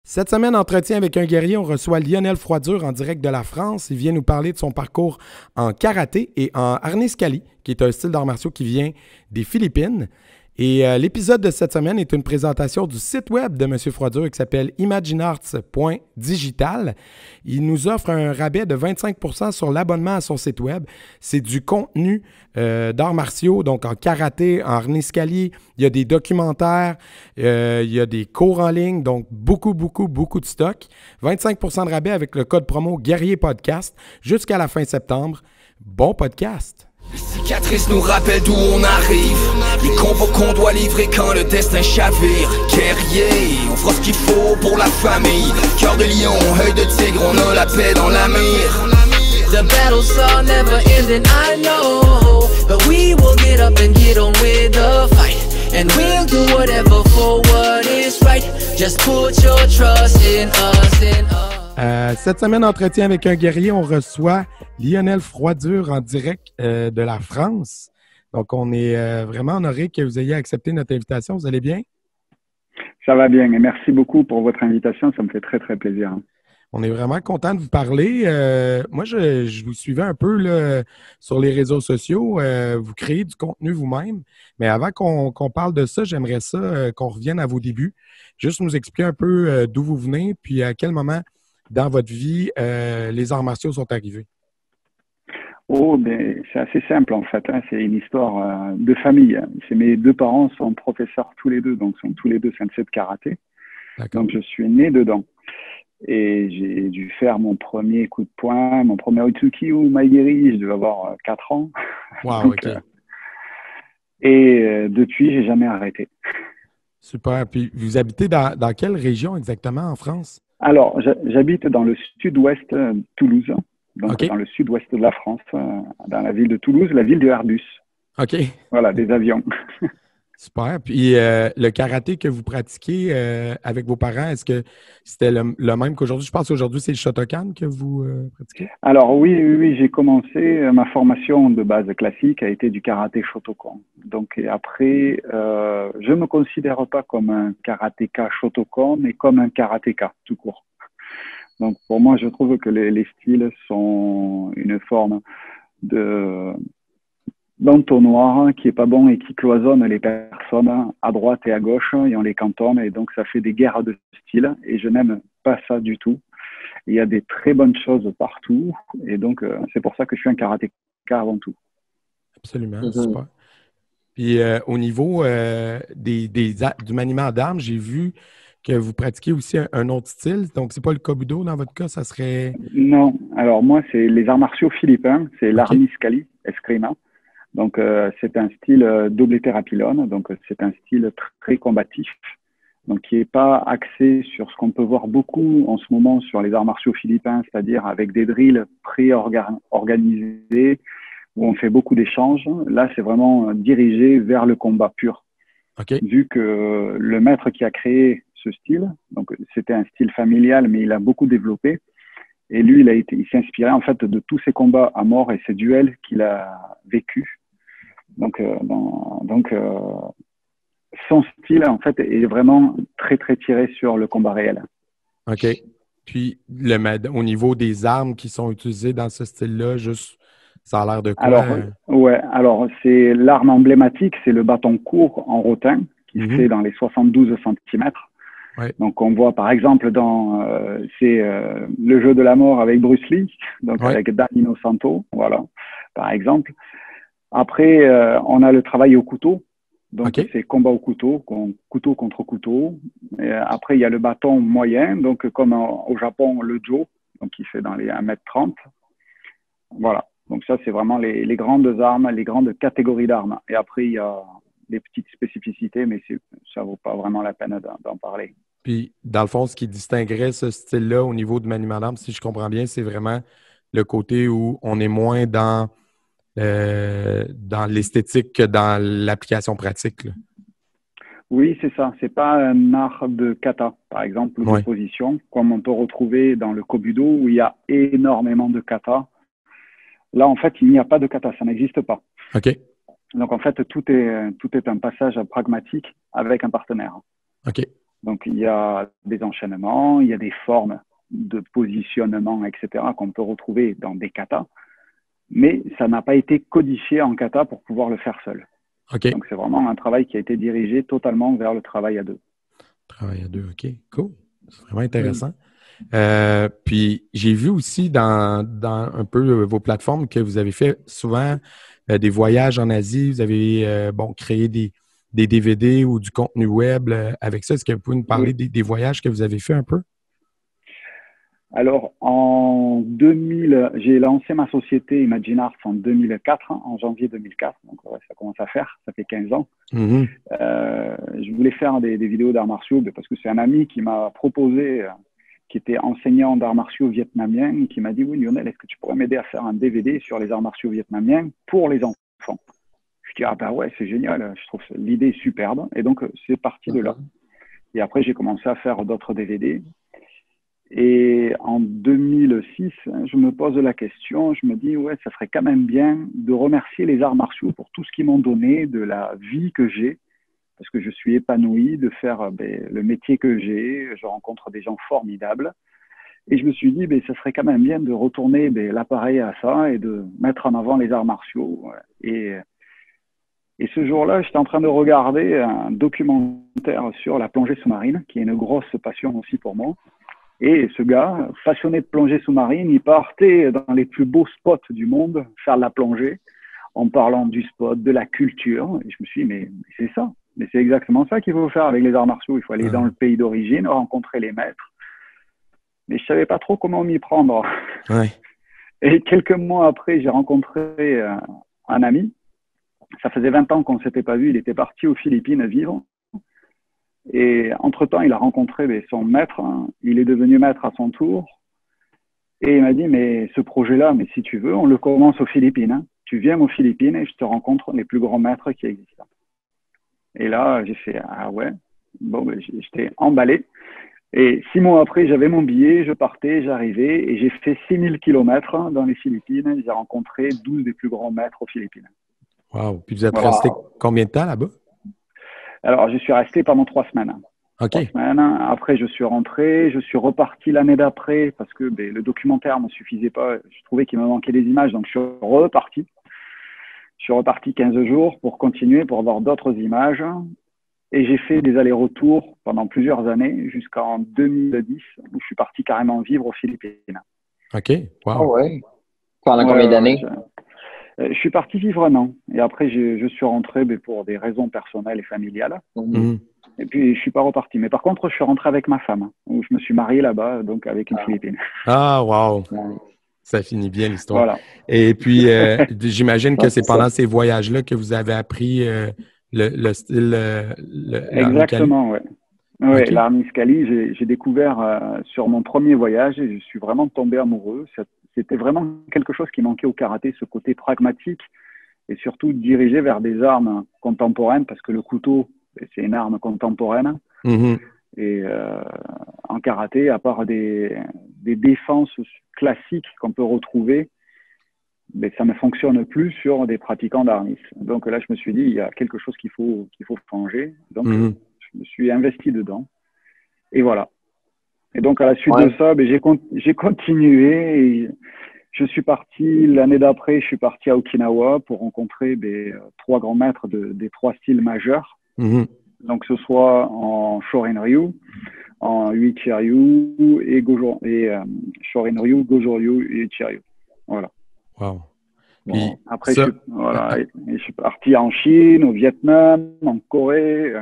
Cette semaine, entretien avec un guerrier, on reçoit Lionel Froidure en direct de la France. Il vient nous parler de son parcours en karaté et en harnescali, qui est un style d'arts martiaux qui vient des Philippines. Et l'épisode de cette semaine est une présentation du site web de M. Froidure qui s'appelle imaginearts.digital. Il nous offre un rabais de 25% sur l'abonnement à son site web. C'est du contenu d'arts martiaux, donc en karaté, en harnescali. Il y a des documentaires, il y a des cours en ligne, donc beaucoup de stock. 25% de rabais avec le code promo Guerrier Podcast jusqu'à la fin septembre. Bon podcast! Les cicatrices nous rappellent d'où on arrive. Les combats qu'on doit livrer quand le destin chavire. Guerrier, on fera ce qu'il faut pour la famille. Cœur de lion, œil de tigre, on a la paix dans la mire. The battles are never ending, I know. But we will get up and get on with the fight. And we'll do whatever for what is right. Just put your trust in us, Cette semaine, entretien avec un guerrier, on reçoit Lionel Froidure en direct de la France. Donc, on est vraiment honoré que vous ayez accepté notre invitation. Vous allez bien? Ça va bien et merci beaucoup pour votre invitation. Ça me fait très, très plaisir. On est vraiment content de vous parler. Moi, je vous suivais un peu là, sur les réseaux sociaux. Vous créez du contenu vous-même. Mais avant qu'on parle de ça, j'aimerais ça qu'on revienne à vos débuts. Juste nous expliquer un peu d'où vous venez puis à quel moment dans votre vie les arts martiaux sont arrivés. Oh, ben, c'est assez simple en fait. Hein. C'est une histoire de famille. Mes deux parents sont professeurs tous les deux, donc sont tous les deux sensei de karaté. D'accord. Donc je suis né dedans. Et j'ai dû faire mon premier coup de poing, mon premier Utsuki ou Maigiri, je devais avoir 4 ans. Wow, donc, OK. Depuis, j'ai jamais arrêté. Super. Puis vous habitez dans quelle région exactement en France? Alors, j'habite dans le sud-ouest de Toulouse, donc OK. dans le sud-ouest de la France, dans la ville de Toulouse, la ville de Airbus. OK. Voilà, des avions. Super. Puis le karaté que vous pratiquez avec vos parents, est-ce que c'était le même qu'aujourd'hui? Je pense qu'aujourd'hui, c'est le Shotokan que vous pratiquez. Alors oui, j'ai commencé, ma formation de base classique a été du karaté Shotokan. Donc et après, je me considère pas comme un karatéka Shotokan, mais comme un karatéka tout court. Donc pour moi, je trouve que les styles sont une forme d'entonnoir qui est pas bon et qui cloisonne les personnes à droite et à gauche et on les cantonne et donc ça fait des guerres de style et je n'aime pas ça du tout. Il y a des très bonnes choses partout et donc c'est pour ça que je suis un karatéka avant tout. Absolument, super. Puis au niveau du maniement d'armes, j'ai vu que vous pratiquez aussi un autre style. Donc, c'est pas le Kobudo dans votre cas, ça serait... Non, alors moi c'est les arts martiaux philippins, c'est l'harnescali, eskrima. Donc, c'est un style double thérapylone, donc c'est un style très combatif, donc qui n'est pas axé sur ce qu'on peut voir beaucoup en ce moment sur les arts martiaux philippins, c'est-à-dire avec des drills pré-organisés, où on fait beaucoup d'échanges. Là, c'est vraiment dirigé vers le combat pur. Okay. Vu que le maître qui a créé ce style, donc c'était un style familial, mais il a beaucoup développé. Et lui, il s'est inspiré en fait de tous ces combats à mort et ces duels qu'il a vécus. Donc, son style, en fait, est vraiment très, très tiré sur le combat réel. OK. Puis, au niveau des armes qui sont utilisées dans ce style-là, juste, ça a l'air de quoi? Alors, c'est l'arme emblématique, c'est le bâton court en rotin, qui se fait dans les 72 cm. Ouais. Donc, on voit, par exemple, c'est le jeu de la mort avec Bruce Lee, donc avec Danilo Santo, voilà, par exemple. Après, on a le travail au couteau. Donc, c'est combat au couteau, couteau contre couteau. Et après, il y a le bâton moyen, donc comme au Japon, le jo, donc qui fait dans les 1m30. Voilà. Donc, ça, c'est vraiment les grandes armes, les grandes catégories d'armes. Et après, il y a des petites spécificités, mais ça vaut pas vraiment la peine d'en parler. Puis, dans le fond, ce qui distinguerait ce style-là au niveau du maniement d'armes, si je comprends bien, c'est vraiment le côté où on est moins dans l'esthétique que dans l'application pratique. Là. Oui, c'est ça. C'est pas un art de kata, par exemple, ou de position, comme on peut retrouver dans le Kobudo, où il y a énormément de kata. Là, en fait, il n'y a pas de kata, ça n'existe pas. OK. Donc, en fait, tout est un passage pragmatique avec un partenaire. OK. Donc, il y a des enchaînements, il y a des formes de positionnement, etc., qu'on peut retrouver dans des katas, mais ça n'a pas été codifié en kata pour pouvoir le faire seul. OK. Donc, c'est vraiment un travail qui a été dirigé totalement vers le travail à deux. Travail à deux, OK. Cool. C'est vraiment intéressant. Puis, j'ai vu aussi dans un peu vos plateformes que vous avez fait souvent des voyages en Asie. Vous avez, créé des DVD ou du contenu web avec ça. Est-ce que vous pouvez nous parler des voyages que vous avez fait un peu? Alors, en 2000, j'ai lancé ma société Imagine Arts en 2004, en janvier 2004. Donc, ça commence à faire, ça fait 15 ans. Mm-hmm. Je voulais faire des vidéos d'arts martiaux parce que c'est un ami qui m'a proposé, qui était enseignant d'arts martiaux vietnamiens, qui m'a dit « Oui, Lionel, est-ce que tu pourrais m'aider à faire un DVD sur les arts martiaux vietnamiens pour les enfants ?» Je dis « Ah ben ouais, c'est génial, je trouve l'idée superbe. » Et donc, c'est parti de là. Et après, j'ai commencé à faire d'autres DVD. Et en 2006, je me pose la question, je me dis, ouais, ça serait quand même bien de remercier les arts martiaux pour tout ce qu'ils m'ont donné, de la vie que j'ai, parce que je suis épanoui de faire le métier que j'ai, je rencontre des gens formidables. Et je me suis dit, ça serait quand même bien de retourner l'appareil à ça et de mettre en avant les arts martiaux. Et ce jour-là, j'étais en train de regarder un documentaire sur la plongée sous-marine, qui est une grosse passion aussi pour moi. Et ce gars, passionné de plongée sous-marine, il partait dans les plus beaux spots du monde faire de la plongée en parlant du spot, de la culture. Et je me suis dit, mais c'est ça. Mais c'est exactement ça qu'il faut faire avec les arts martiaux. Il faut aller dans le pays d'origine, rencontrer les maîtres. Mais je ne savais pas trop comment m'y prendre. Ouais. Et quelques mois après, j'ai rencontré un ami. Ça faisait 20 ans qu'on ne s'était pas vu. Il était parti aux Philippines vivre. Et entre-temps, il a rencontré son maître. Il est devenu maître à son tour. Et il m'a dit, mais ce projet-là, mais si tu veux, on le commence aux Philippines. Tu viens aux Philippines et je te rencontre les plus grands maîtres qui existent. Et là, j'ai fait, ah ouais. Bon, j'étais emballé. Et 6 mois après, j'avais mon billet, je partais, j'arrivais et j'ai fait 6000 kilomètres dans les Philippines. J'ai rencontré 12 des plus grands maîtres aux Philippines. Wow. Puis vous êtes resté combien de temps là-bas? Alors, je suis resté pendant 3 semaines. OK. 3 semaines. Après, je suis rentré. Je suis reparti l'année d'après parce que le documentaire ne me suffisait pas. Je trouvais qu'il me manquait des images. Donc, je suis reparti. Je suis reparti 15 jours pour continuer, pour avoir d'autres images. Et j'ai fait des allers-retours pendant plusieurs années jusqu'en 2010 où je suis parti carrément vivre aux Philippines. OK. Wow. Oh ouais. Pendant combien d'années? Je suis parti vivre 1 an. Et après, je suis rentré pour des raisons personnelles et familiales. Mm-hmm. Et puis, je ne suis pas reparti. Mais par contre, je suis rentré avec ma femme, où je me suis marié là-bas, donc avec une Philippine. Ah, wow! Ça finit bien l'histoire. Voilà. Et puis, j'imagine que c'est pendant ces voyages-là que vous avez appris le style. Exactement, oui. Oui, Okay. l'art Niskali, j'ai découvert sur mon premier voyage et je suis vraiment tombé amoureux. C'était vraiment quelque chose qui manquait au karaté, ce côté pragmatique et surtout dirigé vers des armes contemporaines parce que le couteau, c'est une arme contemporaine. Mm-hmm. Et en karaté, à part des défenses classiques qu'on peut retrouver, ça ne fonctionne plus sur des pratiquants d'arnis. Donc là, je me suis dit, il y a quelque chose qu'il faut changer. Donc, je me suis investi dedans. Et voilà. Et donc, à la suite de ça, j'ai continué. Et je suis parti, l'année d'après, je suis parti à Okinawa pour rencontrer 3 grands maîtres des 3 styles majeurs. Mm-hmm. Donc, que ce soit en Shorin-ryu, en Uichi-ryu et Shorin-ryu, Gojo-ryu et Uichi-ryu. Voilà. Wow. Puis, après, je suis parti en Chine, au Vietnam, en Corée.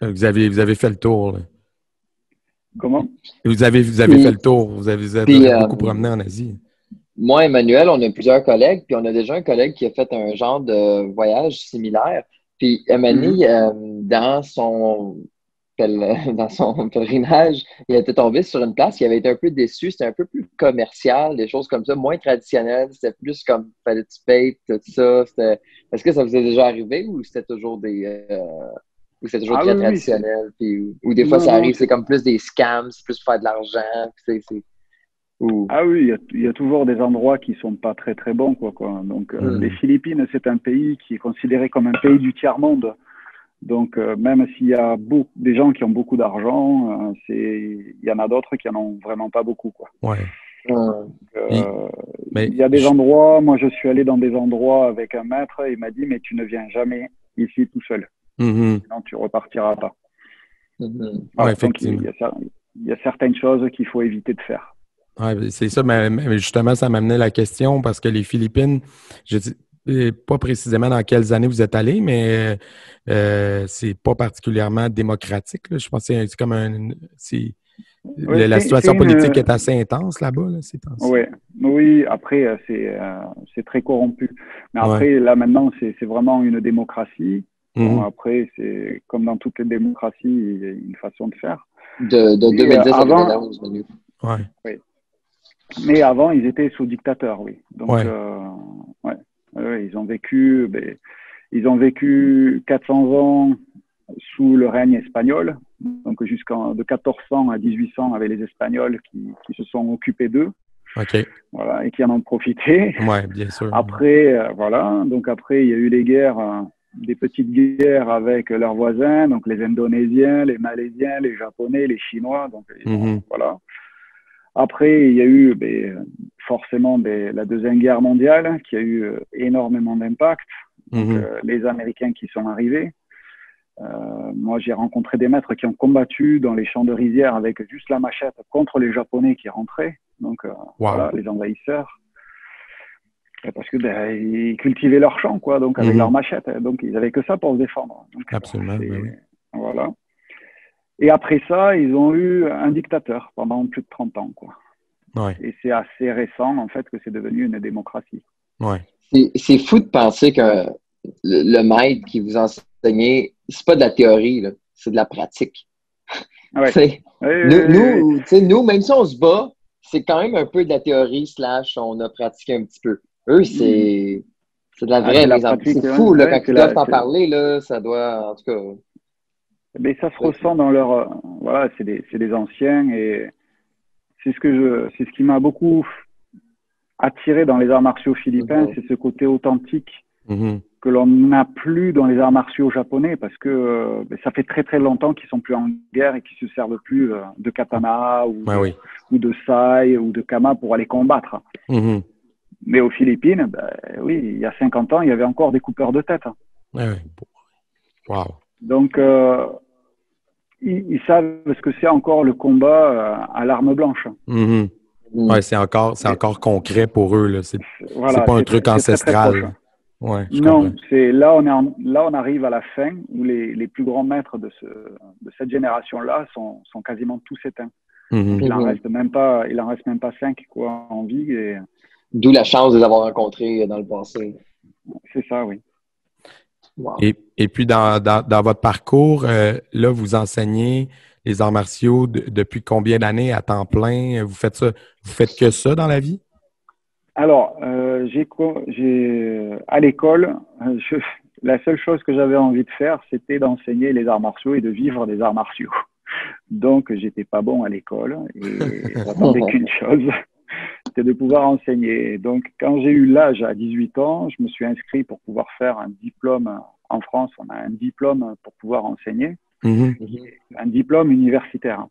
Vous avez fait le tour. Là. Comment? Vous avez fait le tour. Vous avez beaucoup promené en Asie. Moi, Emmanuel, on a plusieurs collègues, puis on a déjà un collègue qui a fait un genre de voyage similaire. Puis Emmanuel, dans son pèlerinage, il était tombé sur une place qui avait été un peu déçu. C'était un peu plus commercial, des choses comme ça, moins traditionnelles. C'était plus comme fallait tu payes, tout ça. Est-ce que ça vous est déjà arrivé ou c'était toujours très traditionnel? Puis, ou des fois, ça arrive, c'est comme plus des scams, c'est plus pour faire de l'argent. Ah oui, il y a toujours des endroits qui sont pas très très bons, quoi. Donc les Philippines, c'est un pays qui est considéré comme un pays du tiers-monde. Donc, même s'il y a des gens qui ont beaucoup d'argent, il y en a d'autres qui en ont vraiment pas beaucoup, quoi. Ouais. Il y a des endroits, moi je suis allé dans des endroits avec un maître, il m'a dit, mais tu ne viens jamais ici tout seul. Sinon, tu repartiras pas. Ouais, effectivement. Il y a certaines choses qu'il faut éviter de faire. Ouais, c'est ça, mais justement, ça m'amenait la question parce que les Philippines, je dis pas précisément dans quelles années vous êtes allés, mais c'est pas particulièrement démocratique, là. Je pense que c'est comme la situation politique est assez intense là-bas, là, ces temps-ci. Oui, après, c'est très corrompu. Mais après, là, maintenant, c'est vraiment une démocratie. Bon, après, c'est comme dans toutes les démocraties, il y a une façon de faire. De 2010 à 2011, Manu. Oui. Mais avant, ils étaient sous dictateur, oui. Donc, ils ont vécu 400 ans sous le règne espagnol. Donc, de 1400 à 1800, avec les Espagnols qui se sont occupés d'eux. Voilà, et qui en ont profité. Oui, bien sûr. Après, Donc, après, il y a eu les guerres, des petites guerres avec leurs voisins, donc les Indonésiens, les Malaisiens, les Japonais, les Chinois. Donc, voilà. Après, il y a eu forcément la Deuxième Guerre mondiale qui a eu énormément d'impact. Les Américains qui sont arrivés. Moi, j'ai rencontré des maîtres qui ont combattu dans les champs de rizières avec juste la machette contre les Japonais qui rentraient. Donc, voilà, les envahisseurs. Parce que ils cultivaient leur champ, quoi, donc avec leur machette. Donc, ils n'avaient que ça pour se défendre. Donc, absolument, oui. Voilà. Et après ça, ils ont eu un dictateur pendant plus de 30 ans, quoi. Et c'est assez récent, en fait, que c'est devenu une démocratie. C'est fou de penser que le maître qui vous enseignait, c'est pas de la théorie, là, c'est de la pratique. Nous, même si on se bat, c'est quand même un peu de la théorie / on a pratiqué un petit peu. Eux, c'est de la vraie mise en pratique. C'est fou, là, quand ils doivent t'en parler, là, ça doit, en tout cas... Mais ça se ressent dans leur... Voilà, c'est des anciens et c'est ce qui m'a beaucoup attiré dans les arts martiaux philippins, c'est ce côté authentique que l'on n'a plus dans les arts martiaux japonais parce que ça fait très très longtemps qu'ils sont plus en guerre et qu'ils se servent plus de katana ou de sai ou de kama pour aller combattre. Mais aux Philippines, oui, il y a 50 ans, il y avait encore des coupeurs de tête. Donc, ils savent ce que c'est encore le combat à l'arme blanche. Ouais, c'est encore concret pour eux, là. C'est pas un truc ancestral. Non, là on arrive à la fin où les plus grands maîtres de cette génération-là sont quasiment tous éteints. Il en reste même pas 5 quoi en vie. D'où la chance de les avoir rencontrés dans le passé. C'est ça, oui. Wow. Et puis, dans votre parcours, là, vous enseignez les arts martiaux depuis combien d'années à temps plein? Vous faites que ça dans la vie? Alors, à l'école, la seule chose que j'avais envie de faire, c'était d'enseigner les arts martiaux et de vivre des arts martiaux. Donc, j'étais pas bon à l'école et j'attendais qu'une chose, c'était de pouvoir enseigner. Donc, quand j'ai eu l'âge à 18 ans, je me suis inscrit pour pouvoir faire un diplôme. En France, on a un diplôme pour pouvoir enseigner, un diplôme universitaire.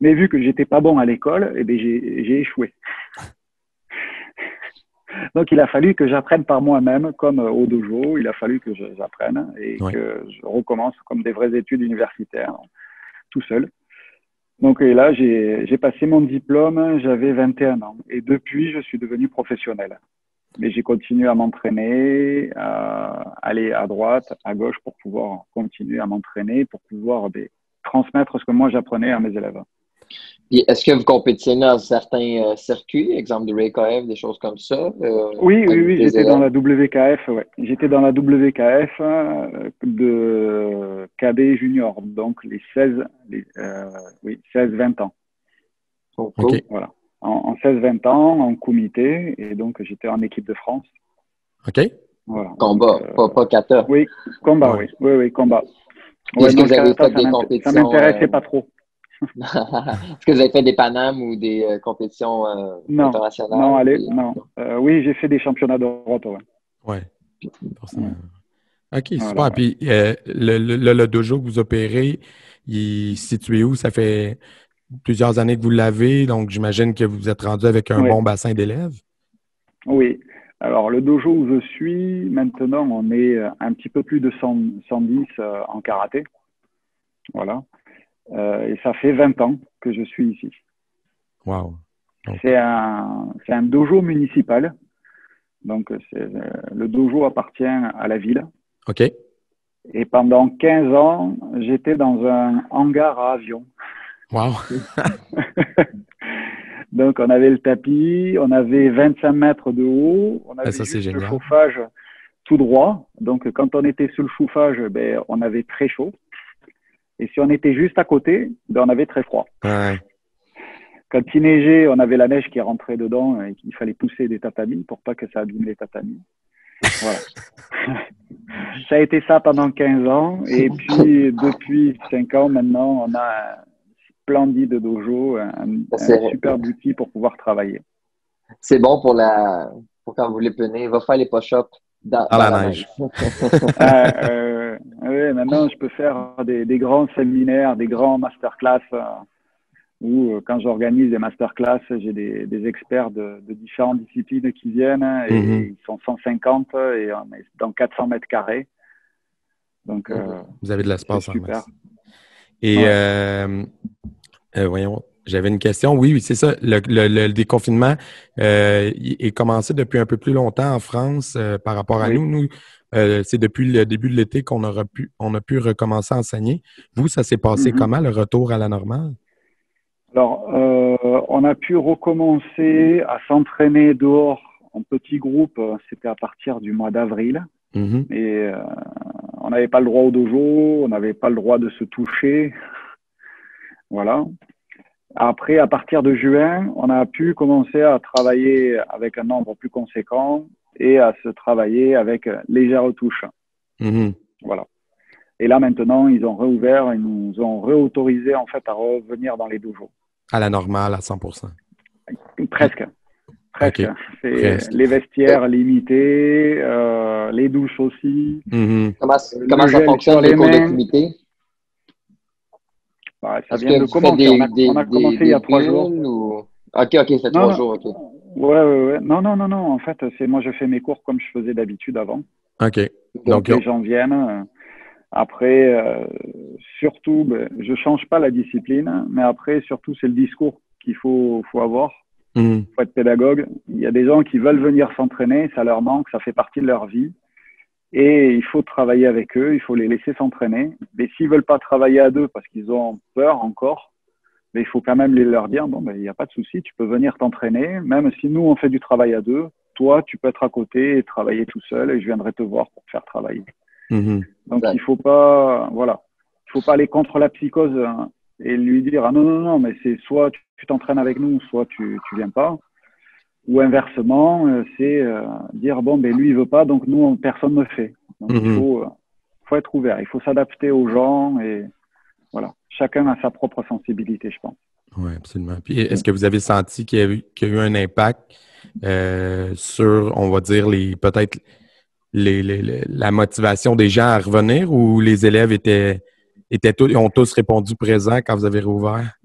Mais vu que j'étais pas bon à l'école, j'ai échoué. Donc, il a fallu que j'apprenne par moi-même, comme au dojo, il a fallu que j'apprenne et que je recommence comme des vraies études universitaires, tout seul. Donc, et là, j'ai passé mon diplôme, j'avais 21 ans. Et depuis, je suis devenu professionnel. Mais j'ai continué à m'entraîner, à aller à droite, à gauche pour pouvoir continuer à m'entraîner, pour pouvoir transmettre ce que moi j'apprenais à mes élèves. Est-ce que vous compétitionnez dans certains circuits, exemple de RayKF, des choses comme ça? Oui, j'étais dans la WKF. Ouais. J'étais dans la WKF de KB Junior, donc les 16-20 ans. Okay. Voilà. En 16-20 ans, en comité, et donc j'étais en équipe de France. OK. Voilà. Combat, pas kata. Oui, combat, oui, combat. Est-ce que vous avez fait des compétitions? Ça m'intéressait pas trop. Est-ce que vous avez fait des Panames ou des compétitions internationales? Non, oui, j'ai fait des championnats d'Europe. Ouais, forcément. OK, super. Voilà. Puis le dojo que vous opérez, il est situé où? Ça fait plusieurs années que vous l'avez, donc j'imagine que vous vous êtes rendu avec un Oui, bon bassin d'élèves. oui. Alors, le dojo où je suis, maintenant, on est un petit peu plus de 110 en karaté. Voilà. Et ça fait 20 ans que je suis ici. Wow. Donc, C'est un dojo municipal. Donc, le dojo appartient à la ville. OK. Et pendant 15 ans, j'étais dans un hangar à avions. Wow. Donc, on avait le tapis, on avait 25 mètres de haut, on Ben, avait ça, c'est juste le génial. chauffage tout droit. Donc, quand on était sous le chauffage, ben, on avait très chaud. Et si on était juste à côté, ben, on avait très froid. Ouais. Quand il neigeait, on avait la neige qui rentrait dedans et qu'il fallait pousser des tatamis pour pas que ça abîme les tatamis. Voilà. Ça a été ça pendant 15 ans. Et puis, depuis 5 ans maintenant, on a un splendide dojo, un superbe outil pour pouvoir travailler. C'est bon pour quand vous voulez punir. Va faire les push-ups dans la neige. Oui, maintenant, je peux faire des grands séminaires, des grands masterclass où, quand j'organise des masterclass, j'ai des experts de différentes disciplines qui viennent et ils sont 150 et on est dans 400 mètres carrés. Donc, vous avez de l'espace en super. masse. Et voyons, j'avais une question. Oui, c'est ça. Le déconfinement est commencé depuis un peu plus longtemps en France par rapport à nous. Nous, c'est depuis le début de l'été qu'on a pu recommencer à enseigner. Vous, ça s'est passé comment, le retour à la normale? Alors, on a pu recommencer à s'entraîner dehors en petits groupes. C'était à partir du mois d'avril. Et on n'avait pas le droit au dojo, on n'avait pas le droit de se toucher. Voilà. Après, à partir de juin, on a pu commencer à travailler avec un nombre plus conséquent et à se travailler avec légère touche. Voilà. Et là, maintenant, ils ont réouvert, ils nous ont réautorisé en fait à revenir dans les dojos. À la normale, à 100%. Presque. Okay. C'est les vestiaires limités, les douches aussi. Comment ça fonctionne, les cours d'activité? Ouais, ça vient de commencer. On a commencé il y a 3 jours. Ou... OK, ça fait 3 jours. OK. Ouais. Non. En fait, moi, je fais mes cours comme je faisais d'habitude avant. OK. Donc les gens viennent. Après, surtout, je change pas la discipline, mais après, surtout, c'est le discours qu'il faut avoir. Faut être pédagogue. Il y a des gens qui veulent venir s'entraîner, ça leur manque, ça fait partie de leur vie. Et il faut travailler avec eux, il faut les laisser s'entraîner. Mais s'ils veulent pas travailler à deux parce qu'ils ont peur encore, mais il faut quand même leur dire, bon, il n'y a pas de souci, tu peux venir t'entraîner. Même si nous, on fait du travail à deux, toi, tu peux être à côté et travailler tout seul et je viendrai te voir pour te faire travailler. Donc, il faut pas aller contre la psychose et lui dire, ah non, mais c'est soit tu t'entraînes avec nous, soit tu viens pas. Ou inversement, c'est dire, bon, lui, il veut pas, donc nous, personne ne fait. Donc, il faut être ouvert, il faut s'adapter aux gens et voilà. Chacun a sa propre sensibilité, je pense. Oui, absolument. Puis, est-ce que vous avez senti qu'il y a eu un impact sur, on va dire, peut-être la motivation des gens à revenir ou les élèves ont tous répondu présent quand vous avez réouvert?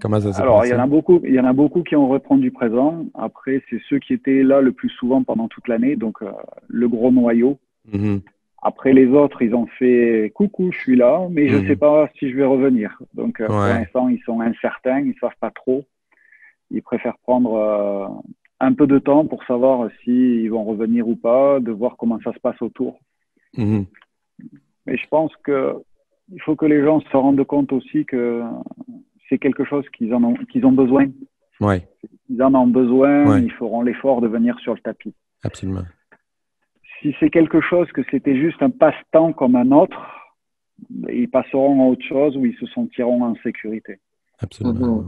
Comment ça s'est passé? Alors, il y en a beaucoup qui ont répondu présent. Après, c'est ceux qui étaient là le plus souvent pendant toute l'année, donc le gros noyau. Après, les autres, ils ont fait « Coucou, je suis là, mais je ne sais pas si je vais revenir. » Donc, pour l'instant, ils sont incertains, ils ne savent pas trop. Ils préfèrent prendre un peu de temps pour savoir s'ils vont revenir ou pas, de voir comment ça se passe autour. Mais je pense qu'il faut que les gens se rendent compte aussi que c'est quelque chose qu'ils ont besoin. Ouais. Ils en ont besoin, ils feront l'effort de venir sur le tapis. Absolument. Si c'est quelque chose que c'était juste un passe-temps comme un autre, ils passeront à autre chose où ils se sentiront en sécurité. Absolument.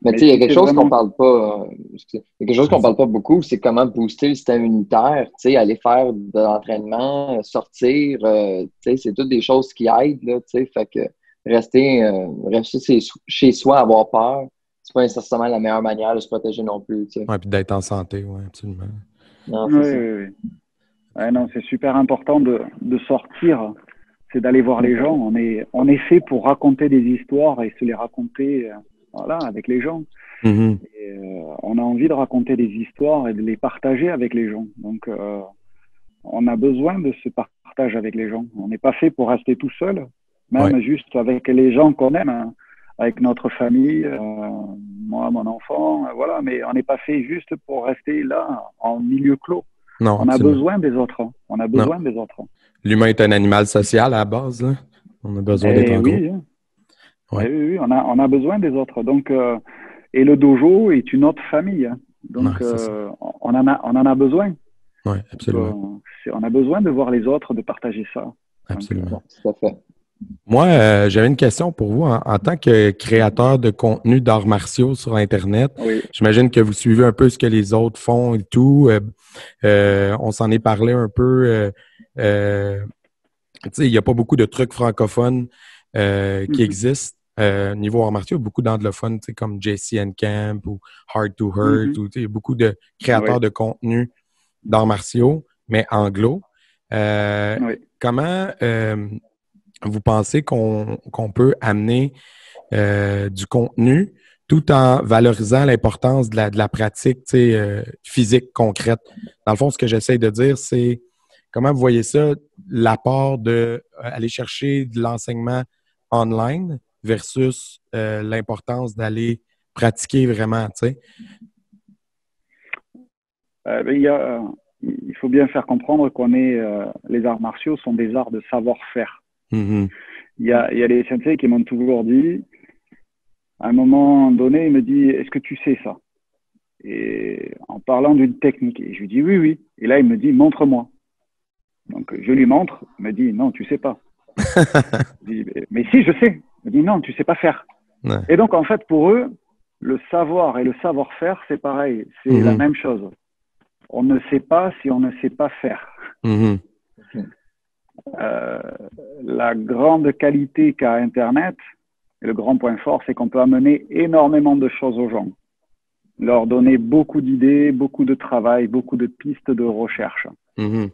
Mais tu sais, il y a quelque chose qu'on parle pas. Il y a quelque chose qu'on parle pas beaucoup, c'est comment booster le système immunitaire, tu sais, aller faire de l'entraînement, sortir, tu sais, c'est toutes des choses qui aident, là, tu sais, fait que rester chez soi, avoir peur, c'est pas nécessairement la meilleure manière de se protéger non plus, tu sais. Oui, puis d'être en santé, oui, absolument. Non, oui. Non, c'est super important de sortir, c'est d'aller voir les gens. On est fait pour raconter des histoires et se les raconter voilà, avec les gens. Mhm. Et, on a envie de raconter des histoires et de les partager avec les gens. Donc, on a besoin de ce partage avec les gens. On n'est pas fait pour rester tout seul, même juste avec les gens qu'on aime, hein, avec notre famille, moi, mon enfant, voilà. Mais on n'est pas fait juste pour rester là, en milieu clos. Non, On a absolument. besoin des autres. Hein. On a besoin des autres. L'humain est un animal social à la base, là. On a besoin d'être en groupe. Oui, oui, on a besoin des autres. Donc, et le dojo est une autre famille. Hein. Donc, on en a besoin. Oui, absolument. Donc, on a besoin de voir les autres, de partager ça. Absolument. Donc, tout à fait. Moi, j'avais une question pour vous. En tant que créateur de contenu d'arts martiaux sur Internet, j'imagine que vous suivez un peu ce que les autres font et tout. On s'en est parlé un peu. Tu sais, il n'y a pas beaucoup de trucs francophones qui existent. Niveau arts martiaux, beaucoup d'anglophones, tu sais, comme JC Camp ou Hard to Hurt, ou, tu sais, beaucoup de créateurs de contenu d'arts martiaux, mais anglo. Comment vous pensez qu'on peut amener du contenu tout en valorisant l'importance de la pratique physique concrète? Dans le fond, ce que j'essaie de dire, c'est comment vous voyez ça, l'apport d'aller chercher de l'enseignement online versus l'importance d'aller pratiquer vraiment, tu sais? Il faut bien faire comprendre qu'on est les arts martiaux sont des arts de savoir-faire. Mm-hmm. Il y a des sensei qui m'ont toujours dit, à un moment donné, il me dit, est-ce que tu sais ça? Et en parlant d'une technique, et je lui dis oui, oui. Et là, il me dit, montre-moi. Donc, je lui montre, il me dit, non, tu sais pas. Je dis, mais si, je sais. Il me dit, non, tu sais pas faire. Ouais. Et donc, en fait, pour eux, le savoir et le savoir-faire, c'est pareil. C'est la même chose. On ne sait pas si on ne sait pas faire. Mm-hmm. La grande qualité qu'a Internet, et le grand point fort, c'est qu'on peut amener énormément de choses aux gens. Leur donner beaucoup d'idées, beaucoup de travail, beaucoup de pistes de recherche. Mm-hmm.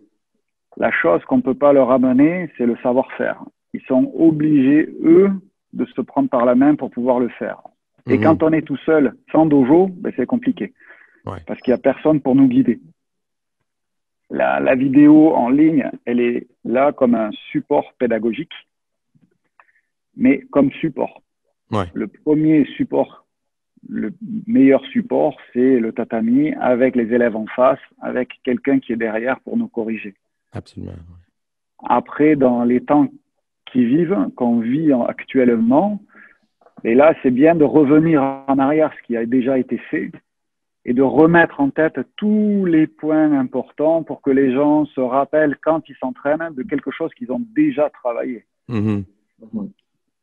La chose qu'on ne peut pas leur amener, c'est le savoir-faire. Ils sont obligés, eux, de se prendre par la main pour pouvoir le faire. Et quand on est tout seul, sans dojo, ben c'est compliqué. Ouais. Parce qu'il n'y a personne pour nous guider. La vidéo en ligne, elle est là comme un support pédagogique, mais comme support. Ouais. Le premier support, le meilleur support, c'est le tatami avec les élèves en face, avec quelqu'un qui est derrière pour nous corriger. Absolument. Ouais. Après, dans les temps qui vivent, qu'on vit actuellement, et là, c'est bien de revenir en arrière, ce qui a déjà été fait, et de remettre en tête tous les points importants pour que les gens se rappellent quand ils s'entraînent de quelque chose qu'ils ont déjà travaillé. Mm-hmm.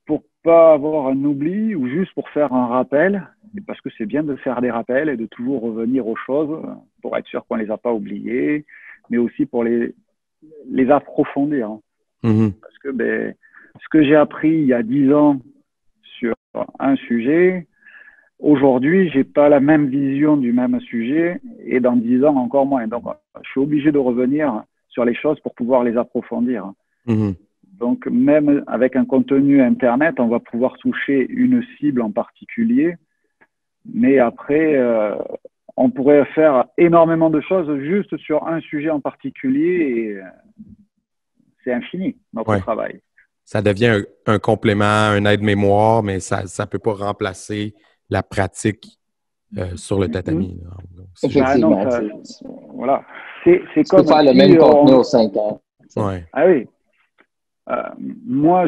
Pour pas avoir un oubli ou juste pour faire un rappel, parce que c'est bien de faire des rappels et de toujours revenir aux choses pour être sûr qu'on les a pas oubliées, mais aussi pour les approfondir. Mm-hmm. Parce que ce que j'ai appris il y a 10 ans sur un sujet, aujourd'hui, j'ai pas la même vision du même sujet et dans 10 ans encore moins. Donc, je suis obligé de revenir sur les choses pour pouvoir les approfondir. Mm-hmm. Donc, même avec un contenu Internet, on va pouvoir toucher une cible en particulier. Mais après, on pourrait faire énormément de choses juste sur un sujet en particulier et c'est infini, notre travail. Ça devient un complément, un aide-mémoire, mais ça ne peut pas remplacer la pratique sur le tatami. Effectivement. Voilà. C'est comme faire le même contenu aux 5 ans. Ouais. Ah oui. Moi,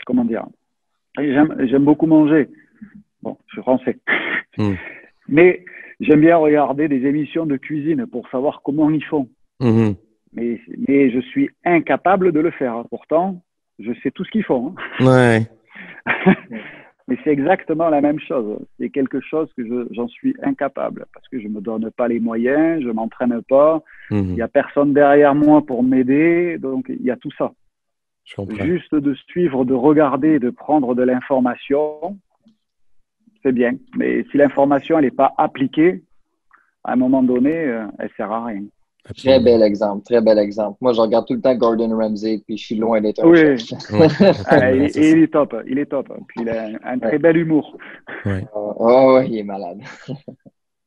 comment dire, j'aime beaucoup manger. Bon, je suis français. Mais j'aime bien regarder des émissions de cuisine pour savoir comment ils font. Mm-hmm. Mais je suis incapable de le faire. Pourtant, je sais tout ce qu'ils font. Ouais. Mais c'est exactement la même chose. C'est quelque chose que j'en suis incapable parce que je me donne pas les moyens, je m'entraîne pas. Il y a personne derrière moi pour m'aider. Donc, il y a tout ça. Je comprends. Juste de suivre, de regarder, de prendre de l'information, c'est bien. Mais si l'information, elle n'est pas appliquée, à un moment donné, elle sert à rien. Très bel exemple, très bel exemple. Moi, je regarde tout le temps Gordon Ramsay, puis je suis loin d'être un Oui, chef. il est top, il est top. Puis il a un très bel humour. Ouais. Oh, il est malade.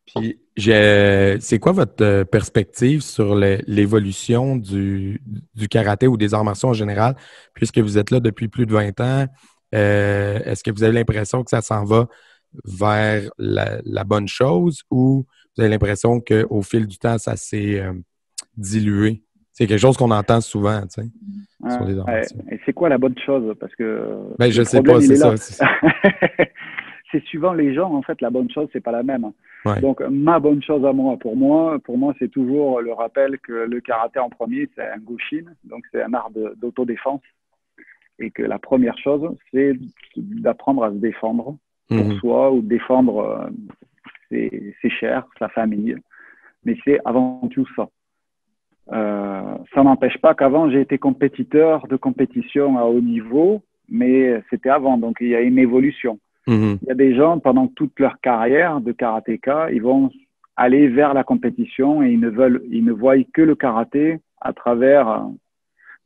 Puis, c'est quoi votre perspective sur l'évolution du karaté ou des arts martiaux en général, puisque vous êtes là depuis plus de 20 ans? Est-ce que vous avez l'impression que ça s'en va vers la bonne chose ou vous avez l'impression qu'au fil du temps, ça s'est dilué? C'est quelque chose qu'on entend souvent, tu sais, sur les arts martiaux. Et c'est quoi la bonne chose? Parce que Ben, je le sais problème, pas, il c'est est là. ça. C'est suivant les gens, en fait, la bonne chose, c'est pas la même. Ouais. Donc, ma bonne chose à moi, pour moi, c'est toujours le rappel que le karaté en premier, c'est un goshin, donc c'est un art d'autodéfense. Et que la première chose, c'est d'apprendre à se défendre pour soi ou défendre ses chers, sa famille. Mais c'est avant tout ça. Ça n'empêche pas qu'avant, j'ai été compétiteur de compétition à haut niveau, mais c'était avant, donc il y a une évolution. Il y a des gens, pendant toute leur carrière de karatéka, ils vont aller vers la compétition et ils ne voient que le karaté à travers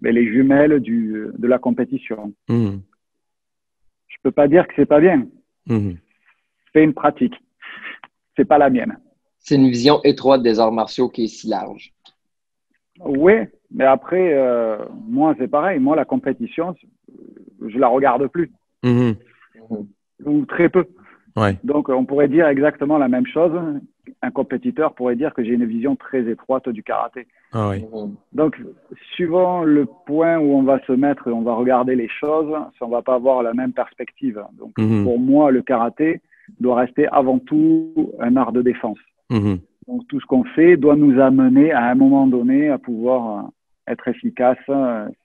les jumelles de la compétition. Je peux pas dire que c'est pas bien. C'est une pratique. C'est pas la mienne. C'est une vision étroite des arts martiaux qui est si large. Oui, mais après, moi, c'est pareil. Moi, la compétition, je la regarde plus. Ou très peu. Ouais. Donc, on pourrait dire exactement la même chose. Un compétiteur pourrait dire que j'ai une vision très étroite du karaté. Ah oui. Donc, suivant le point où on va se mettre et on va regarder les choses, on va pas avoir la même perspective. Donc, pour moi, le karaté doit rester avant tout un art de défense. Donc, tout ce qu'on fait doit nous amener à un moment donné à pouvoir être efficace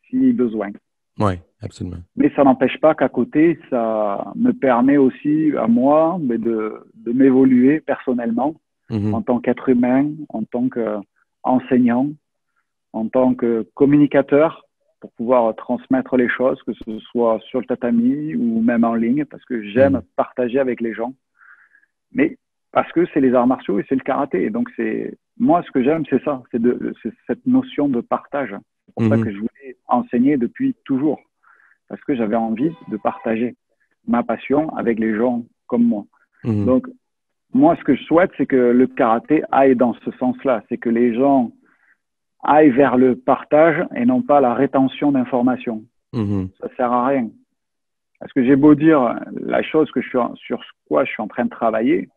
si besoin. Oui, absolument. Mais ça n'empêche pas qu'à côté, ça me permet aussi à moi de m'évoluer personnellement en tant qu'être humain, en tant qu'enseignant, en tant que communicateur pour pouvoir transmettre les choses, que ce soit sur le tatami ou même en ligne, parce que j'aime partager avec les gens. Mais parce que c'est les arts martiaux et c'est le karaté. Et donc, moi, ce que j'aime, c'est ça, c'est cette notion de partage. C'est pour ça que je voulais enseigner depuis toujours. Parce que j'avais envie de partager ma passion avec les gens comme moi. Donc, moi, ce que je souhaite, c'est que le karaté aille dans ce sens-là. C'est que les gens aillent vers le partage et non pas la rétention d'informations. Ça sert à rien. Parce que j'ai beau dire la chose sur quoi je suis en train de travailler,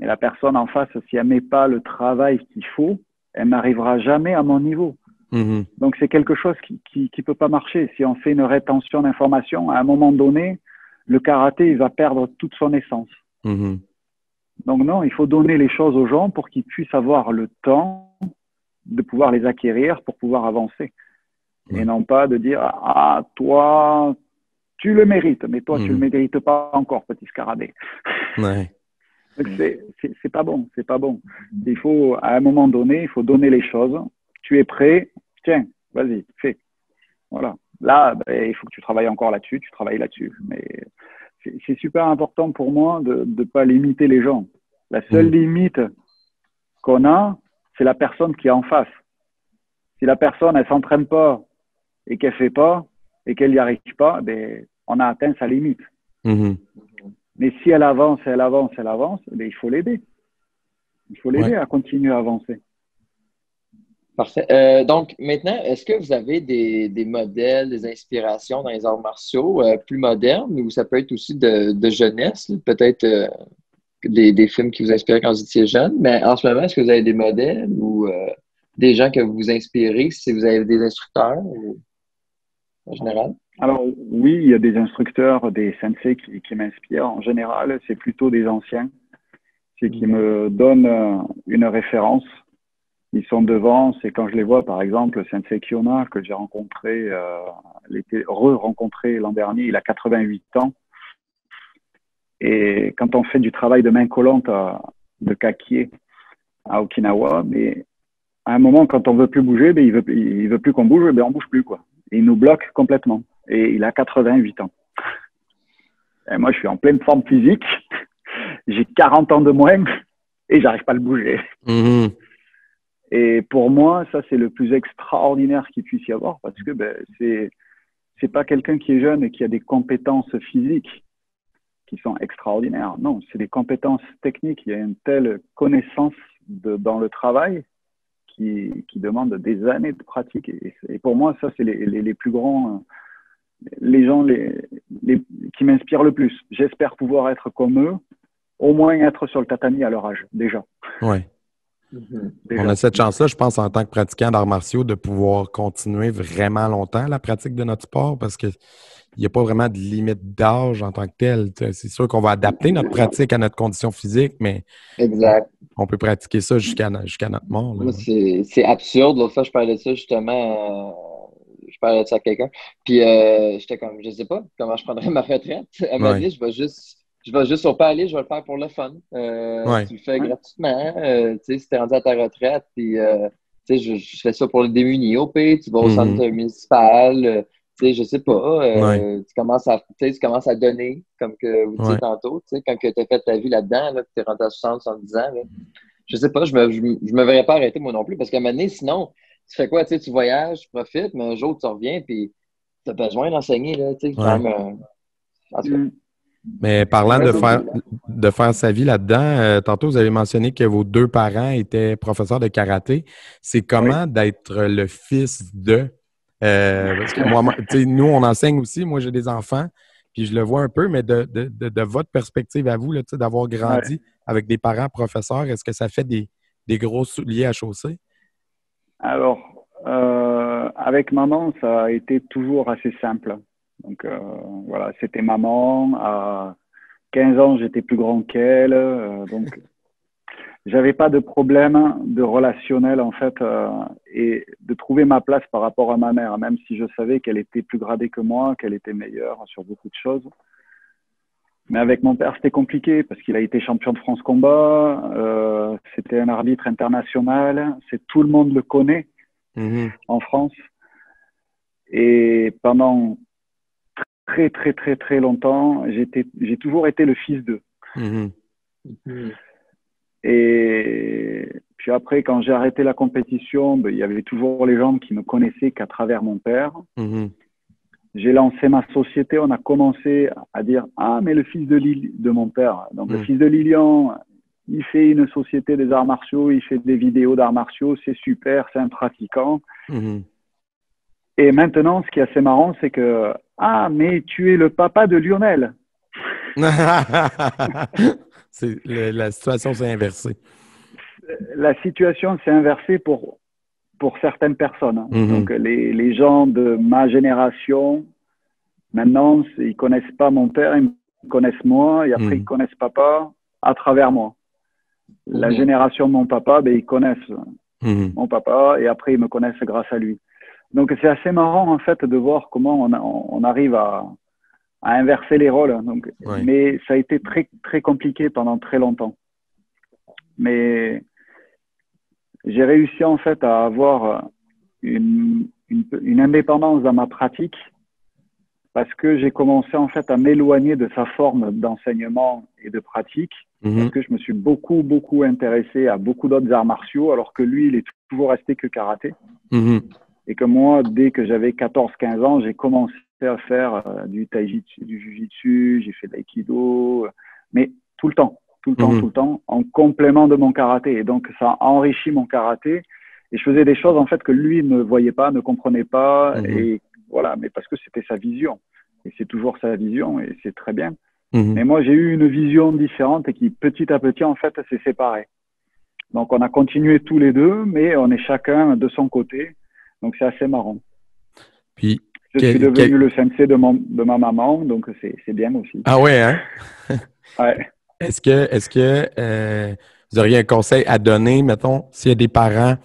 et la personne en face, si elle met pas le travail qu'il faut, elle n'arrivera jamais à mon niveau. Donc, c'est quelque chose qui peut pas marcher. Si on fait une rétention d'informations, à un moment donné, le karaté, il va perdre toute son essence. Donc, non, il faut donner les choses aux gens pour qu'ils puissent avoir le temps de pouvoir les acquérir pour pouvoir avancer. Et non pas de dire, ah, toi, tu le mérites, mais toi, tu le mérites pas encore, petit scarabée. Ouais. Donc, c'est pas bon, c'est pas bon. Il faut, à un moment donné, il faut donner les choses. Tu es prêt, tiens, vas-y, fais. Voilà. Là, il faut que tu travailles encore là-dessus, tu travailles là-dessus. Mais c'est super important pour moi de ne pas limiter les gens. La seule limite qu'on a, c'est la personne qui est en face. Si la personne, elle s'entraîne pas et qu'elle fait pas et qu'elle n'y arrive pas, on a atteint sa limite. Mais si elle avance, il faut l'aider. Il faut l'aider à continuer à avancer. Parfait. Donc, maintenant, est-ce que vous avez des modèles, des inspirations dans les arts martiaux plus modernes ou ça peut être aussi de jeunesse, peut-être des films qui vous inspiraient quand vous étiez jeune, mais en ce moment, est-ce que vous avez des modèles ou des gens que vous inspirez, si vous avez des instructeurs en général? Alors oui, il y a des instructeurs, des sensei qui m'inspirent. En général, c'est plutôt des anciens, c'est qui me donnent une référence. Ils sont devant, c'est quand je les vois, par exemple, Sensei Kiona, que j'ai rencontré, re-rencontré l'an dernier, il a 88 ans. Et quand on fait du travail de main collante de kakie à Okinawa, mais à un moment, quand on veut plus bouger, il veut plus qu'on bouge, on bouge plus, quoi. Et il nous bloque complètement. Et il a 88 ans. Et moi, je suis en pleine forme physique. J'ai 40 ans de moins. et j'arrive pas à le bouger. Mhm. Et pour moi, ça, c'est le plus extraordinaire qu'il puisse y avoir parce que c'est pas quelqu'un qui est jeune et qui a des compétences physiques qui sont extraordinaires. Non, c'est des compétences techniques. Il y a une telle connaissance dans le travail qui demande des années de pratique. Et pour moi, ça, c'est les plus grands, les gens qui m'inspirent le plus. J'espère pouvoir être comme eux, au moins être sur le tatami à leur âge, déjà. Ouais. Déjà. On a cette chance-là, je pense, en tant que pratiquant d'arts martiaux, de pouvoir continuer vraiment longtemps la pratique de notre sport parce qu'il n'y a pas vraiment de limite d'âge en tant que tel. C'est sûr qu'on va adapter notre pratique à notre condition physique, mais Exact. on peut pratiquer ça jusqu'à notre mort. Là. Moi, c'est absurde. L'autre fois, je parlais de ça justement. Je parlais de ça à quelqu'un. Puis j'étais comme, je sais pas comment je prendrais ma retraite. Elle m'a dit, je vais juste au palais, je vais le faire pour le fun. Ouais. Tu le fais gratuitement. Tu sais, si t'es rendu à ta retraite, puis tu sais, je fais ça pour les démunis. Au pire, tu vas au centre municipal. Tu sais, je sais pas. Tu commences à donner, comme que vous disiez tantôt. Tu sais, quand tu as fait ta vie là-dedans, là, tu es rendu à 60, 70 ans. Là. Je sais pas, je me verrais pas arrêter moi non plus, parce qu'à un moment donné, sinon, tu fais quoi? Tu sais, tu voyages, tu profites, mais un jour, tu reviens, puis tu as besoin d'enseigner, là, tu sais, quand même. En tout cas. Mais parlant de faire sa vie là-dedans, tantôt, vous avez mentionné que vos 2 parents étaient professeurs de karaté. C'est comment d'être le fils de... parce que moi, tu sais, nous, on enseigne aussi. Moi, j'ai des enfants, puis je le vois un peu, mais de votre perspective à vous, là, tu sais, d'avoir grandi avec des parents professeurs, est-ce que ça fait des gros souliers à chausser? Alors, avec maman, ça a été toujours assez simple. Donc, voilà, c'était maman. À 15 ans, j'étais plus grand qu'elle. Donc, j'avais pas de problème de relationnel, en fait, et de trouver ma place par rapport à ma mère, même si je savais qu'elle était plus gradée que moi, qu'elle était meilleure sur beaucoup de choses. Mais avec mon père, c'était compliqué parce qu'il a été champion de France combat. C'était un arbitre international. Tout le monde le connaît en France. Et pendant très, très, très, très longtemps, j'ai toujours été le fils d'eux. Et puis après, quand j'ai arrêté la compétition, il y avait toujours les gens qui me connaissaient qu'à travers mon père. J'ai lancé ma société, on a commencé à dire « Ah, mais le fils de mon père, donc le fils de Lilian, il fait une société des arts martiaux, il fait des vidéos d'arts martiaux, c'est super, c'est un pratiquant. Et maintenant, ce qui est assez marrant, c'est que « Ah, mais tu es le papa de Lionel !» La situation s'est inversée. La situation s'est inversée pour certaines personnes. Donc, les gens de ma génération, maintenant, ils connaissent pas mon père, ils me connaissent moi, et après, ils connaissent papa à travers moi. La génération de mon papa, ils connaissent mon papa, et après, ils me connaissent grâce à lui. Donc, c'est assez marrant, en fait, de voir comment on arrive à inverser les rôles. Donc, mais ça a été très, très compliqué pendant très longtemps. Mais j'ai réussi en fait à avoir une indépendance dans ma pratique parce que j'ai commencé en fait à m'éloigner de sa forme d'enseignement et de pratique parce que je me suis beaucoup, beaucoup intéressé à beaucoup d'autres arts martiaux alors que lui, il est toujours resté que karaté. Et que moi, dès que j'avais 14-15 ans, j'ai commencé à faire du taijitsu, du jujitsu, j'ai fait de l'aïkido, mais tout le temps, en complément de mon karaté. Et donc, ça a enrichi mon karaté. Et je faisais des choses, en fait, que lui ne voyait pas, ne comprenait pas. Et voilà, mais parce que c'était sa vision. Et c'est toujours sa vision, et c'est très bien. Mais moi, j'ai eu une vision différente et qui, petit à petit, en fait, s'est séparée. Donc, on a continué tous les deux, mais on est chacun de son côté. Donc, c'est assez marrant. Puis, je suis devenu le sensei de ma maman, donc c'est bien aussi. Ah ouais, hein? Ouais. Est-ce que vous auriez un conseil à donner, mettons, s'il y a des parents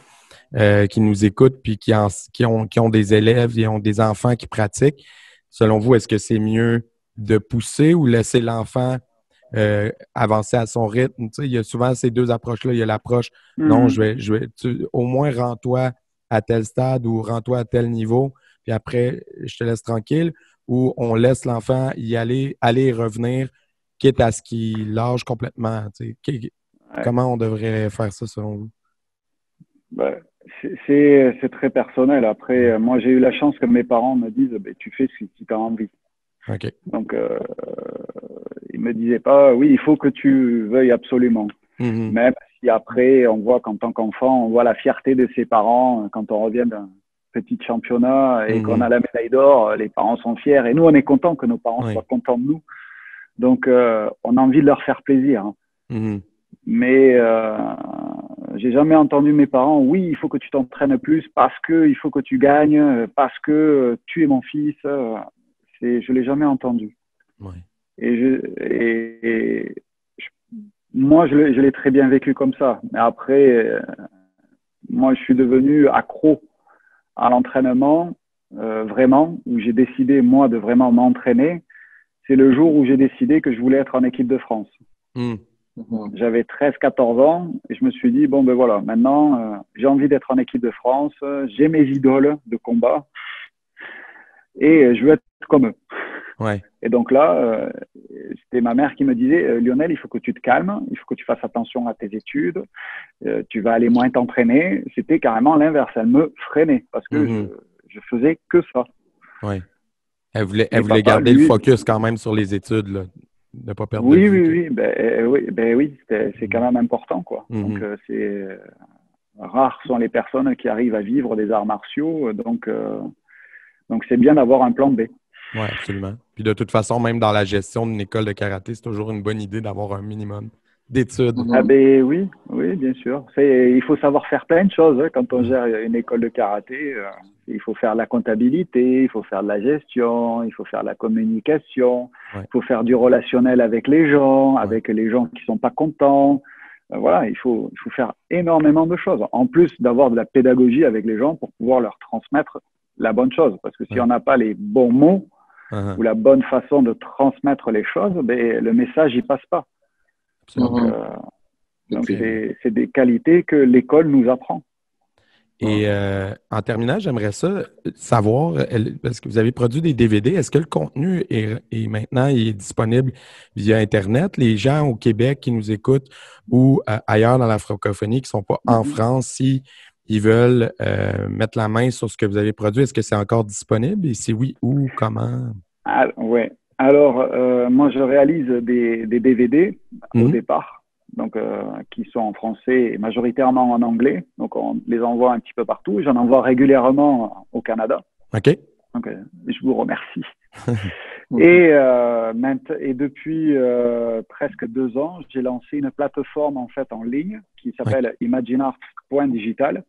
qui nous écoutent puis qui ont des élèves, qui ont des enfants qui pratiquent, selon vous, est-ce que c'est mieux de pousser ou laisser l'enfant avancer à son rythme? Tu sais, il y a souvent ces 2 approches-là. Il y a l'approche non, au moins rends-toi à tel stade ou rends-toi à tel niveau, puis après, je te laisse tranquille, ou on laisse l'enfant y aller et revenir, quitte à ce qu'il lâche complètement. Tu sais. Comment on devrait faire ça selon vous? Ben, c'est très personnel. Après, moi, j'ai eu la chance que mes parents me disent tu fais ce que tu as envie. OK. Donc, ils me disaient pas oui, il faut que tu veuilles absolument. Même si après, on voit qu'en tant qu'enfant, on voit la fierté de ses parents quand on revient d'un petit championnat et qu'on a la médaille d'or, les parents sont fiers et nous, on est contents que nos parents soient contents de nous. Donc, on a envie de leur faire plaisir. Mais j'ai jamais entendu mes parents, oui, il faut que tu t'entraînes plus parce que il faut que tu gagnes, parce que tu es mon fils. Je l'ai jamais entendu. Moi, je l'ai très bien vécu comme ça. Mais après, moi, je suis devenu accro à l'entraînement, vraiment, où j'ai décidé, moi, de vraiment m'entraîner. C'est le jour où j'ai décidé que je voulais être en équipe de France. J'avais 13-14 ans et je me suis dit, bon, ben voilà, maintenant, j'ai envie d'être en équipe de France. J'ai mes idoles de combat et je veux être comme eux. Et donc là, c'était ma mère qui me disait, Lionel, il faut que tu te calmes, il faut que tu fasses attention à tes études, tu vas aller moins t'entraîner. C'était carrément l'inverse. Elle me freinait parce que je faisais que ça. Elle voulait garder le focus quand même sur les études, là, de ne pas perdre de vue. Oui, c'est quand même important, quoi. Donc, rares sont les personnes qui arrivent à vivre des arts martiaux, donc c'est bien d'avoir un plan B. Oui, absolument. Puis de toute façon, même dans la gestion d'une école de karaté, c'est toujours une bonne idée d'avoir un minimum d'études. Oui, bien sûr. Il faut savoir faire plein de choses quand on gère une école de karaté. Il faut faire la comptabilité, il faut faire de la gestion, il faut faire de la communication, il faut faire du relationnel avec les gens, avec les gens qui sont pas contents. Voilà, il faut faire énormément de choses. En plus d'avoir de la pédagogie avec les gens pour pouvoir leur transmettre la bonne chose. Parce que si on n'a pas les bons mots ou la bonne façon de transmettre les choses, le message il passe pas. Donc c'est des qualités que l'école nous apprend. Et en terminant, j'aimerais savoir, parce que vous avez produit des DVD, est-ce que le contenu est maintenant disponible via Internet? Les gens au Québec qui nous écoutent ou ailleurs dans la francophonie qui ne sont pas en France, si ils veulent mettre la main sur ce que vous avez produit, est-ce que c'est encore disponible? Et si oui, où, comment? Oui. Alors, moi, je réalise des DVD au départ. Donc, qui sont en français et majoritairement en anglais. Donc, on les envoie un petit peu partout. J'en envoie régulièrement au Canada. OK. Donc, je vous remercie. Et depuis presque 2 ans, j'ai lancé une plateforme en fait en ligne qui s'appelle imaginearts.digital.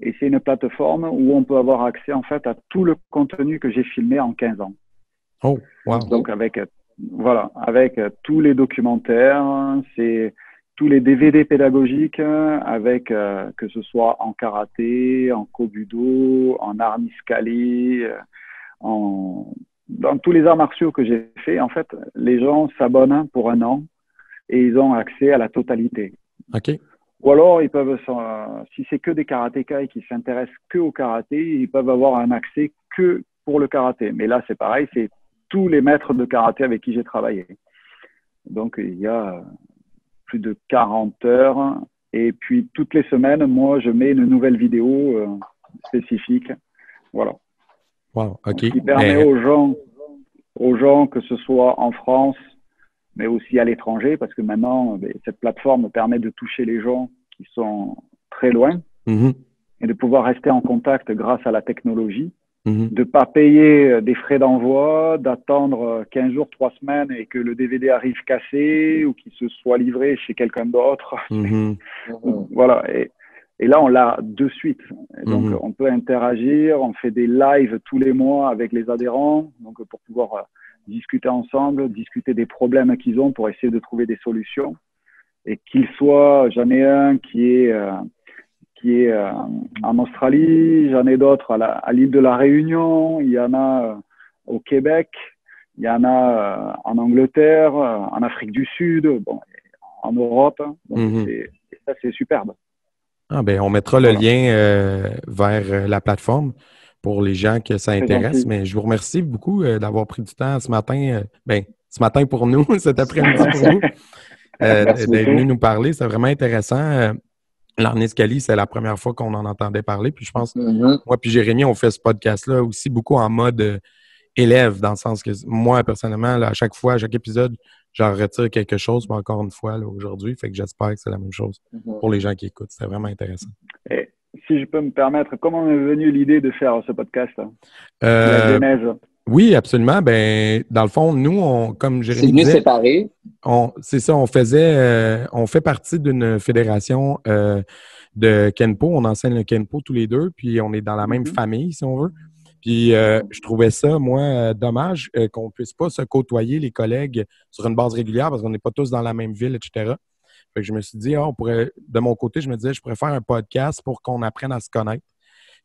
Et c'est une plateforme où on peut avoir accès en fait à tout le contenu que j'ai filmé en 15 ans. Oh, wow. Donc, avec tous les documentaires, c'est tous les DVD pédagogiques, avec que ce soit en karaté, en kobudo, en art niskali, dans tous les arts martiaux que j'ai fait. En fait, les gens s'abonnent pour 1 an et ils ont accès à la totalité. OK. Ou alors, ils peuvent, si c'est que des karatékas qui s'intéressent que au karaté, ils peuvent avoir un accès que pour le karaté. Mais là, c'est pareil, c'est tous les maîtres de karaté avec qui j'ai travaillé. Donc, il y a plus de 40 heures. Et puis, toutes les semaines, moi, je mets une nouvelle vidéo spécifique. Voilà. Wow, OK. Ce qui permet aux gens, que ce soit en France, mais aussi à l'étranger, parce que maintenant, cette plateforme permet de toucher les gens qui sont très loin et de pouvoir rester en contact grâce à la technologie. De ne pas payer des frais d'envoi, d'attendre 15 jours, 3 semaines et que le DVD arrive cassé ou qu'il se soit livré chez quelqu'un d'autre. Voilà. Et là, on l'a de suite. Et donc, on peut interagir. On fait des lives tous les mois avec les adhérents, donc pour pouvoir discuter ensemble, discuter des problèmes qu'ils ont pour essayer de trouver des solutions. Et qu'ils soient, j'en ai un qui est en Australie, j'en ai d'autres à l'île de la Réunion, il y en a au Québec, il y en a en Angleterre, en Afrique du Sud, en Europe. Donc ça, c'est superbe. On mettra le lien vers la plateforme pour les gens que ça intéresse. Mais je vous remercie beaucoup d'avoir pris du temps ce matin. Ce matin pour nous, cet après-midi pour nous. d'être venu nous parler. C'est vraiment intéressant. L'Arniscali, c'est la première fois qu'on en entendait parler. Puis je pense, moi puis Jérémy, on fait ce podcast-là aussi beaucoup en mode élève, dans le sens que moi, personnellement, là, à chaque fois, à chaque épisode, j'en retire quelque chose, mais encore une fois, là, aujourd'hui. Fait que j'espère que c'est la même chose pour les gens qui écoutent. C'est vraiment intéressant. Et si je peux me permettre, comment est venue l'idée de faire ce podcast-là? La genèse. Oui, absolument. Ben, dans le fond, nous, comme Jérémy c'est venu disait, séparer. C'est ça, on fait partie d'une fédération de Kenpo. On enseigne le Kenpo tous les deux, puis on est dans la même famille, si on veut. Puis je trouvais ça, moi, dommage qu'on ne puisse pas se côtoyer, les collègues, sur une base régulière, parce qu'on n'est pas tous dans la même ville, etc. Fait que je me suis dit, on pourrait, de mon côté, je me disais, je pourrais faire un podcast pour qu'on apprenne à se connaître.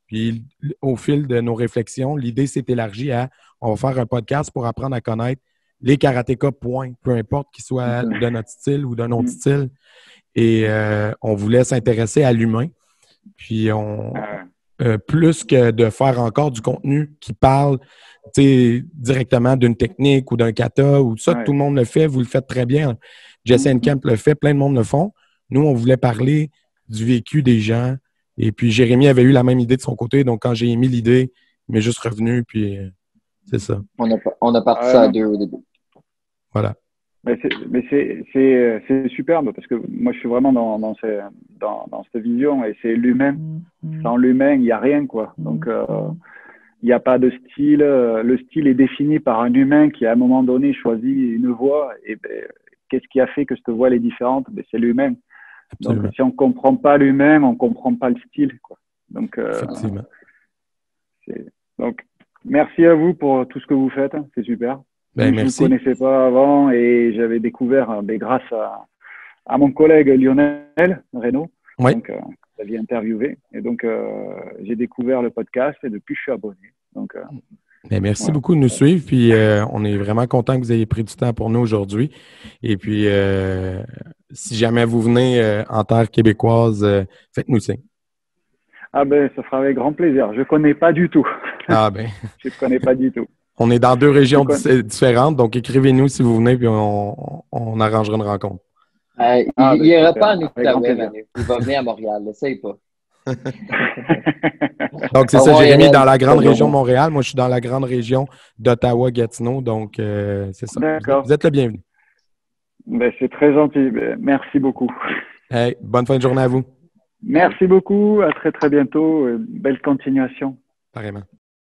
Puis, au fil de nos réflexions, l'idée s'est élargie à on va faire un podcast pour apprendre à connaître les karatékas, point. Peu importe qu'ils soient de notre style ou d'un autre style. Et on voulait s'intéresser à l'humain. Puis, plus que de faire encore du contenu qui parle directement d'une technique ou d'un kata ou ça, tout le monde le fait, vous le faites très bien. Jesse Camp le fait, plein de monde le font. Nous, on voulait parler du vécu des gens. Et puis, Jérémy avait eu la même idée de son côté. Donc, quand j'ai émis l'idée, il m'est juste revenu. Puis, c'est ça. On a parti ça à deux au début. Voilà. Mais c'est superbe parce que moi, je suis vraiment dans cette vision et c'est l'humain. Sans l'humain, il n'y a rien, quoi. Donc, il n'y a pas de style. Le style est défini par un humain qui, à un moment donné, choisit une voie. Et ben, qu'est-ce qui a fait que cette voie est différente? Ben, c'est l'humain. Absolument. Donc, si on ne comprend pas l'humain, on ne comprend pas le style, quoi. Donc, effectivement. Donc, merci à vous pour tout ce que vous faites. C'est super. Ben, je ne merci. vous connaissais pas avant et j'avais découvert grâce à mon collègue Lionel Reynaud. Oui. Donc, vous l'aviez interviewé. Et donc, j'ai découvert le podcast et depuis, je suis abonné. Donc, ben, merci beaucoup de nous suivre. Puis, on est vraiment content que vous ayez pris du temps pour nous aujourd'hui. Et puis, si jamais vous venez en terre québécoise, faites-nous signe. Ah ben, ça fera avec grand plaisir. Je ne connais pas du tout. Ah ben. Je ne connais pas du tout. On est dans deux régions différentes, donc écrivez-nous si vous venez, puis on arrangera une rencontre. Il n'ira pas en Outaouais, Manu. Il va venir à Montréal, essaye pas. Donc, c'est ça, Jérémy, dans la grande région de Montréal. Moi, je suis dans la grande région d'Ottawa-Gatineau, donc c'est ça. D'accord. Vous êtes le bienvenu. Ben, c'est très gentil. Merci beaucoup. Hey, bonne fin de journée à vous. Merci beaucoup. À très, très bientôt. Belle continuation. Pareillement.